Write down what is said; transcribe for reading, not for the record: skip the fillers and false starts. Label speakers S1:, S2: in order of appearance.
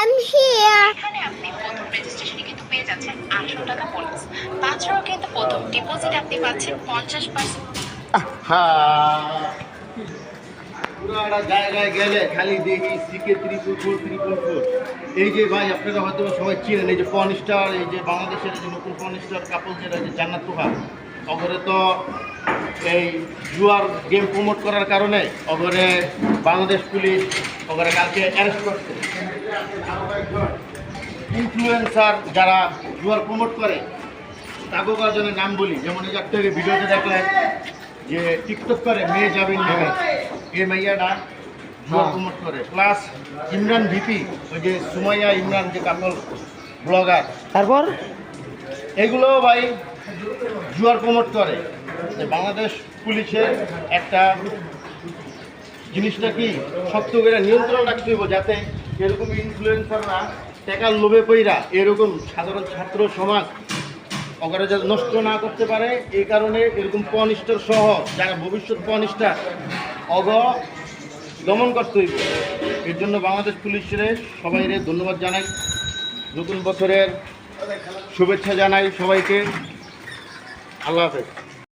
S1: I'm here.
S2: এখানে আপনি প্রথম রেজিস্ট্রেশনে কিন্তু পেয়ে যাচ্ছেন 18 টাকা বোনাস। তাছাড়াও কিন্তু প্রথম ডিপোজিট আপনি পাচ্ছেন 50%।
S3: হ্যাঁ, পুরো একটা জায়গায় গেলে খালি দেখি সিকে 344 এই যে ভাই আপনারা হয়তো সবাই চিনেন এই যে পর্ন স্টার, এই যে বাংলাদেশের যে নতুন পর্ন স্টার কাপল যেটা যে জান্নাত তুহা, অগরে তো এই জুয়ার গেম প্রমোট করার কারণে অগরে বাংলাদেশ পুলিশ অগরে কালকে অ্যারেস্ট করছে। ইনফ্লুয়েন্সার যারা জুয়ার প্রমোট করে তাকে কয়েকজনের নাম বলি, যেমন এই একটা ভিডিওতে দেখলেন যে টিকটক করে মেয়ে যাবেন নেবে, এই মাইয়াটা জুয়ার প্রমোট করে। প্লাস ইমরান ভিপি, ওই যে সুমাইয়া ইমরান যে কাপল ব্লগার,
S4: তারপর
S3: এগুলো ভাই জুয়ার প্রমোট করে। যে বাংলাদেশ পুলিশের একটা জিনিসটা কি শক্ত করে নিয়ন্ত্রণ রাখতে হবে, যাতে এরকম ইনফ্লুয়েন্সাররা টাকার লোভে পইরা এরকম সাধারণ ছাত্র সমাজ অগরে যাতে নষ্ট না করতে পারে। এই কারণে এরকম পর্নিস্টার সহ যারা ভবিষ্যৎ পর্নিস্টার অগ দমন করতে হইব। এর জন্য বাংলাদেশ পুলিশের সবাইরে ধন্যবাদ জানাই, নতুন বছরের শুভেচ্ছা জানাই সবাইকে। আল্লাহ হাফেজ।